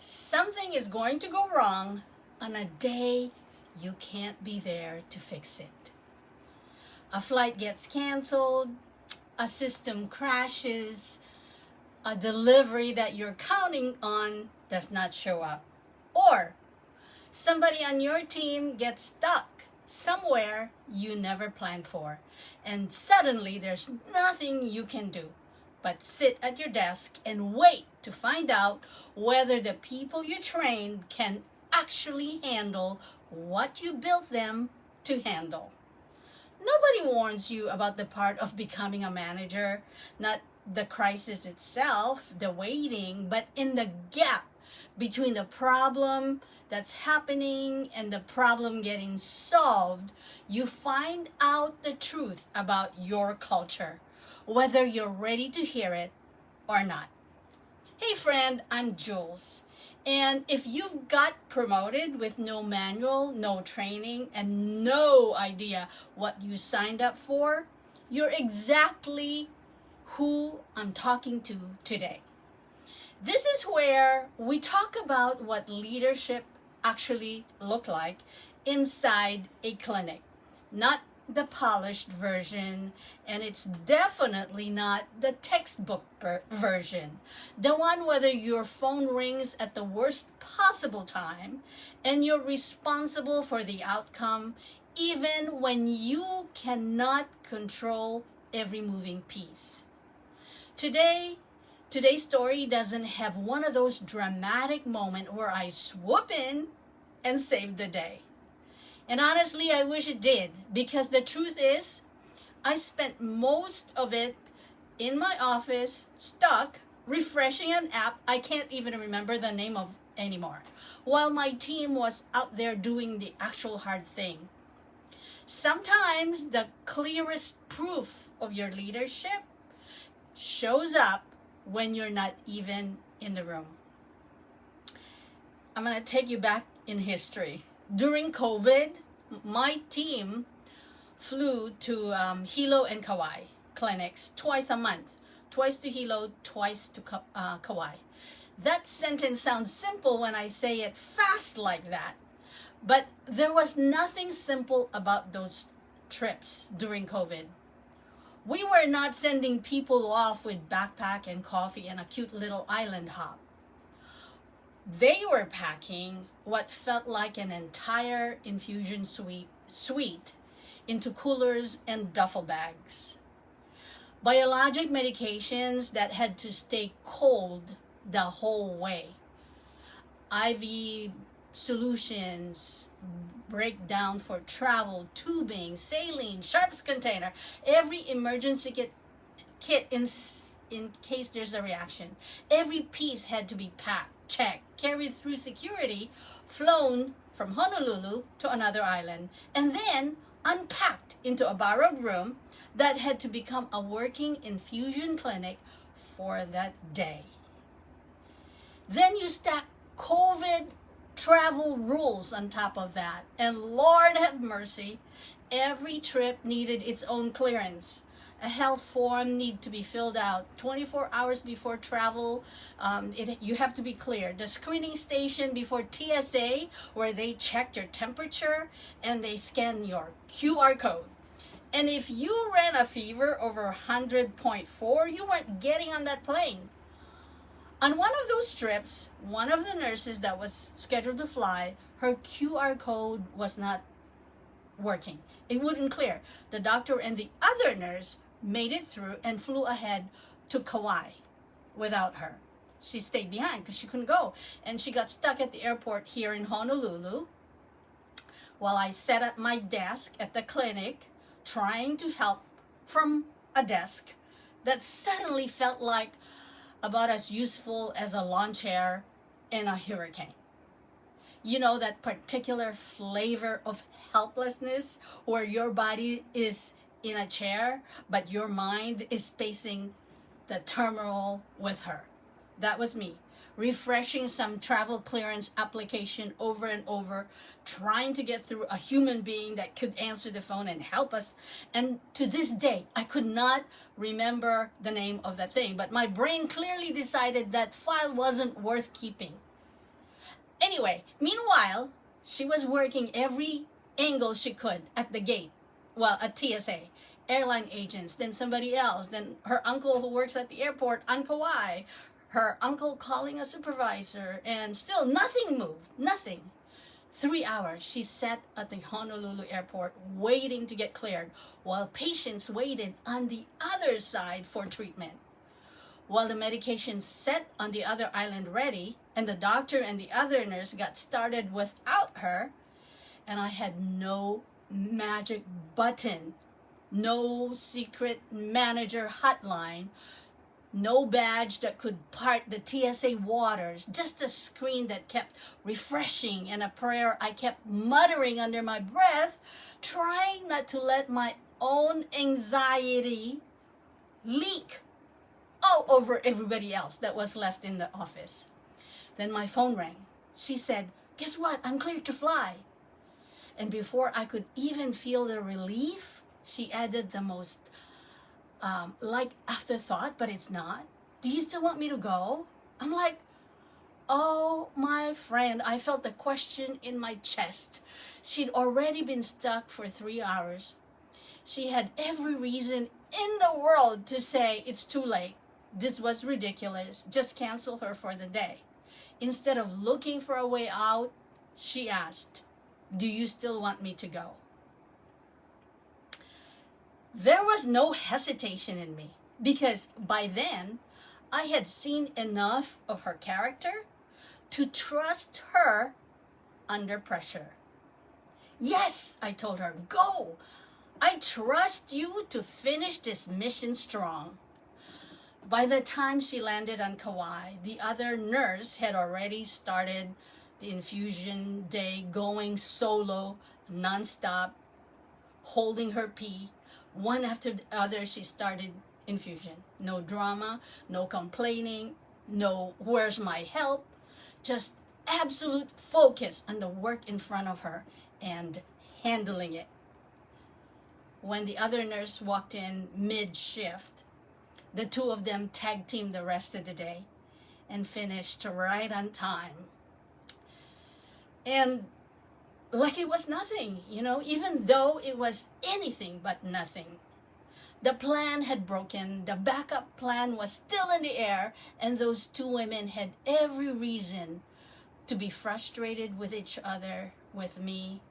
Something is going to go wrong on a day you can't be there to fix it. A flight gets canceled, a system crashes, a delivery that you're counting on does not show up, or somebody on your team gets stuck somewhere you never planned for, and suddenly there's nothing you can do but sit at your desk and wait to find out whether the people you trained can actually handle what you built them to handle. Nobody warns you about the part of becoming a manager, not the crisis itself, the waiting, but in the gap between the problem that's happening and the problem getting solved, you find out the truth about your culture, whether you're ready to hear it or not. Hey friend, I'm Jules. And if you've got promoted with no manual, no training, and no idea what you signed up for, you're exactly who I'm talking to today. This is where we talk about what leadership actually look like inside a clinic, not the polished version, and it's definitely not the textbook version. The one whether your phone rings at the worst possible time and you're responsible for the outcome even when you cannot control every moving piece. Today's story doesn't have one of those dramatic moments where I swoop in and save the day. And honestly, I wish it did, because the truth is, I spent most of it in my office, stuck, refreshing an app I can't even remember the name of anymore, while my team was out there doing the actual hard thing. Sometimes the clearest proof of your leadership shows up when you're not even in the room. I'm going to take you back in history. During COVID, my team flew to Hilo and Kauai clinics twice a month. Twice to Hilo, twice to Kauai. That sentence sounds simple when I say it fast like that. But there was nothing simple about those trips during COVID. We were not sending people off with backpack and coffee and a cute little island hop. They were packing what felt like an entire infusion suite into coolers and duffel bags. Biologic medications that had to stay cold the whole way. IV solutions, breakdown for travel, tubing, saline, sharps container, every emergency kit in case there's a reaction. Every piece had to be packed, checked, carried through security, flown from Honolulu to another island, and then unpacked into a borrowed room that had to become a working infusion clinic for that day. Then you stack COVID travel rules on top of that, and Lord have mercy, every trip needed its own clearance. A health form need to be filled out 24 hours before travel. You have to be cleared. The screening station before TSA, where they check your temperature and they scan your QR code. And if you ran a fever over 100.4, you weren't getting on that plane. On one of those trips, one of the nurses that was scheduled to fly, her QR code was not working. It wouldn't clear. The doctor and the other nurse made it through and flew ahead to Kauai without her. She stayed behind because she couldn't go. And she got stuck at the airport here in Honolulu while I sat at my desk at the clinic trying to help from a desk that suddenly felt like about as useful as a lawn chair in a hurricane. You know, that particular flavor of helplessness where your body is in a chair, but your mind is pacing the terminal with her. That was me, refreshing some travel clearance application over and over, trying to get through a human being that could answer the phone and help us. And to this day, I could not remember the name of that thing, but my brain clearly decided that file wasn't worth keeping. Anyway, meanwhile, she was working every angle she could at the gate. Well, at TSA, airline agents, then somebody else, then her uncle who works at the airport on Kauai, her uncle calling a supervisor, and still nothing moved. Nothing. 3 hours she sat at the Honolulu airport waiting to get cleared while patients waited on the other side for treatment. While the medication set on the other island ready, and the doctor and the other nurse got started without her, and I had no magic button, no secret manager hotline, no badge that could part the TSA waters, just a screen that kept refreshing and a prayer I kept muttering under my breath, trying not to let my own anxiety leak all over everybody else that was left in the office. Then my phone rang. She said, "Guess what? I'm cleared to fly." And before I could even feel the relief, she added the most like afterthought, but it's not. "Do you still want me to go?" I'm like, oh, my friend, I felt the question in my chest. She'd already been stuck for 3 hours. She had every reason in the world to say it's too late. This was ridiculous. Just cancel her for the day. Instead of looking for a way out, she asked, "Do you still want me to go?" There was no hesitation in me because by then I had seen enough of her character to trust her under pressure. "Yes," I told her, "go. I trust you to finish this mission strong." By the time she landed on Kauai, the other nurse had already started the infusion day, going solo, nonstop, holding her pee. One after the other, she started infusion. No drama, no complaining, no "where's my help?" Just absolute focus on the work in front of her and handling it. When the other nurse walked in mid-shift, the two of them tag teamed the rest of the day and finished right on time. And like it was nothing, even though it was anything but nothing. The plan had broken, the backup plan was still in the air, and those two women had every reason to be frustrated with each other, with me,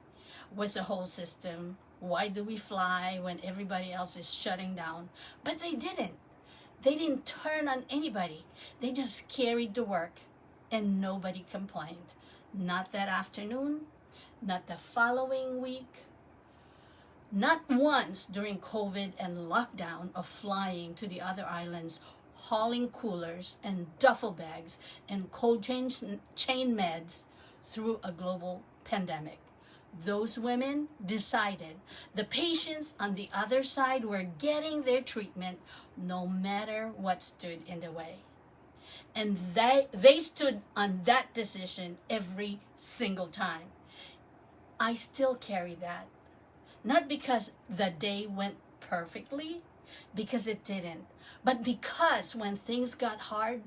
with the whole system. Why do we fly when everybody else is shutting down? But they didn't. They didn't turn on anybody. They just carried the work, and nobody complained. Not that afternoon, not the following week, not once during COVID and lockdown of flying to the other islands, hauling coolers and duffel bags and cold chain meds through a global pandemic. Those women decided the patients on the other side were getting their treatment no matter what stood in the way. And they stood on that decision every single time. I still carry that. Not because the day went perfectly, because it didn't, but because when things got hard,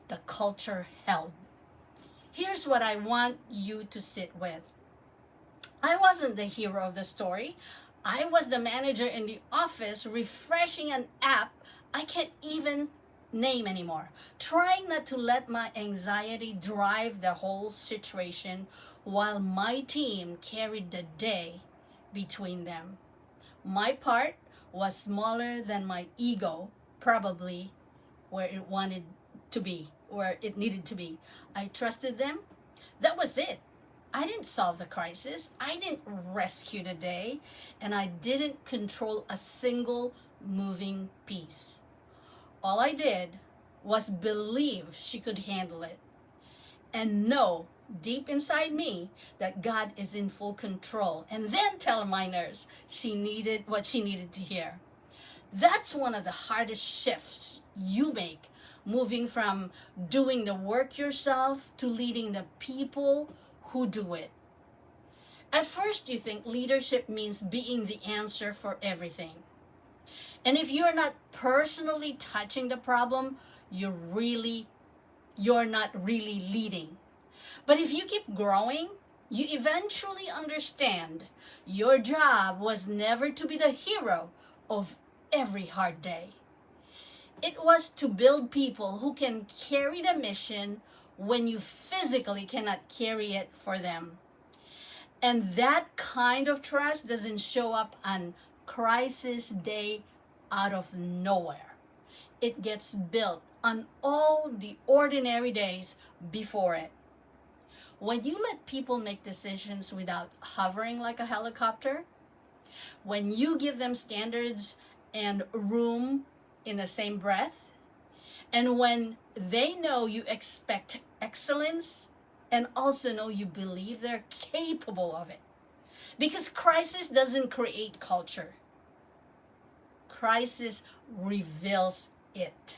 the culture held. Here's what I want you to sit with. I wasn't the hero of the story. I was the manager in the office refreshing an app I can't even name anymore, trying not to let my anxiety drive the whole situation while my team carried the day between them. My part was smaller than my ego, probably where it needed to be. I trusted them. That was it. I didn't solve the crisis. I didn't rescue the day, and I didn't control a single moving piece. All I did was believe she could handle it and know deep inside me that God is in full control, and then tell my nurse she needed what she needed to hear. That's one of the hardest shifts you make, moving from doing the work yourself to leading the people who do it. At first, you think leadership means being the answer for everything. And if you're not personally touching the problem, you're not really leading. But if you keep growing, you eventually understand your job was never to be the hero of every hard day. It was to build people who can carry the mission when you physically cannot carry it for them. And that kind of trust doesn't show up on crisis day out of nowhere. It gets built on all the ordinary days before it. When you let people make decisions without hovering like a helicopter, when you give them standards and room in the same breath, and when they know you expect excellence and also know you believe they're capable of it. Because crisis doesn't create culture. Crisis reveals it.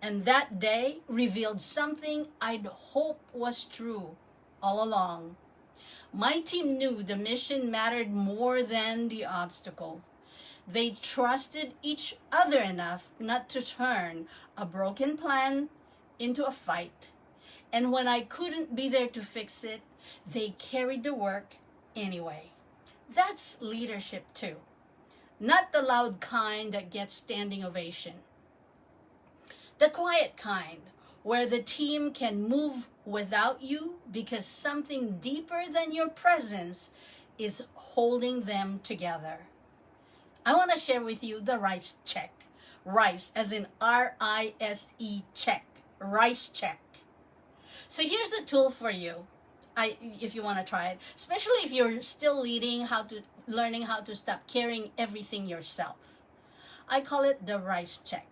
And that day revealed something I'd hope was true all along. My team knew the mission mattered more than the obstacle. They trusted each other enough not to turn a broken plan into a fight. And when I couldn't be there to fix it, they carried the work anyway. That's leadership too. Not the loud kind that gets standing ovation. The quiet kind, where the team can move without you because something deeper than your presence is holding them together. I want to share with you the RICE check. RICE as in RISE check. RICE check. So here's a tool for you. If you want to try it, especially if you're still learning how to stop carrying everything yourself. I call it the RICE check.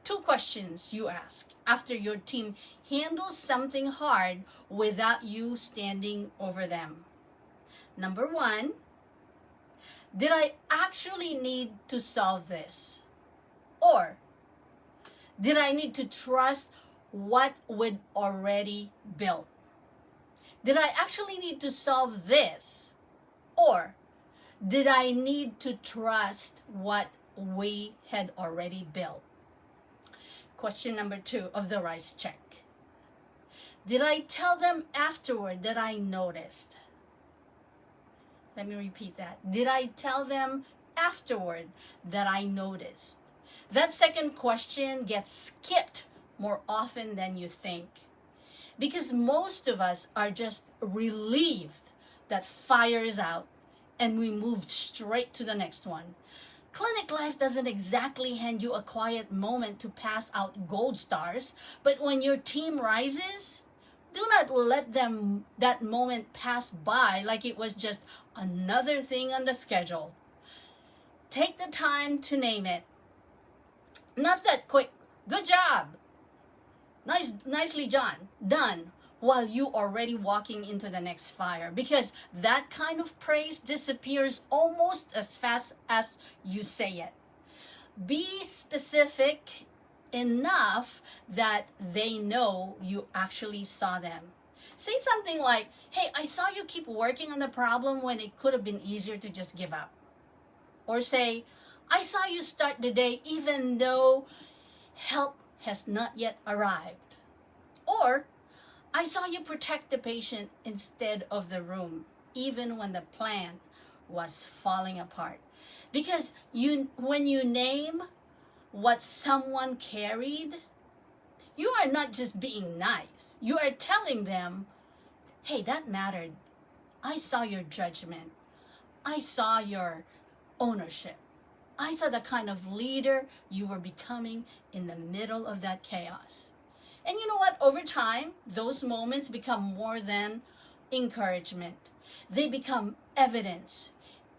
2 questions you ask after your team handles something hard without you standing over them. Number 1, did I actually need to solve this? Or did I need to trust what we'd already built? Did I actually need to solve this? Or did I need to trust what we had already built? Question number 2 of the RICE check. Did I tell them afterward that I noticed? Let me repeat that. Did I tell them afterward that I noticed? That second question gets skipped more often than you think. Because most of us are just relieved that fire is out and we moved straight to the next one. Clinic life doesn't exactly hand you a quiet moment to pass out gold stars, but when your team rises, do not let that moment pass by like it was just another thing on the schedule. Take the time to name it. Not that quick, good job, nicely done, while you already walking into the next fire, because that kind of praise disappears almost as fast as you say it. Be specific enough that they know you actually saw them. Say something like, hey, I saw you keep working on the problem when it could have been easier to just give up. Or say, I saw you start the day even though help has not yet arrived. Or, I saw you protect the patient instead of the room, even when the plan was falling apart. Because when you name what someone carried, you are not just being nice. You are telling them, hey, that mattered. I saw your judgment. I saw your ownership. I saw the kind of leader you were becoming in the middle of that chaos. And you know what? Over time, those moments become more than encouragement. They become evidence.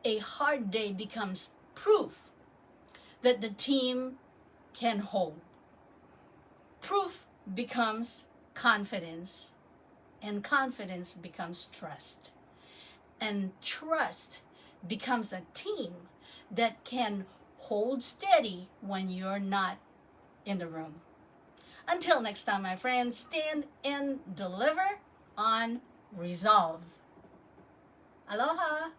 A hard day becomes proof that the team can hold. Proof becomes confidence, and confidence becomes trust. And trust becomes a team that can hold steady when you're not in the room. Until next time, my friends, stand and deliver on resolve. Aloha!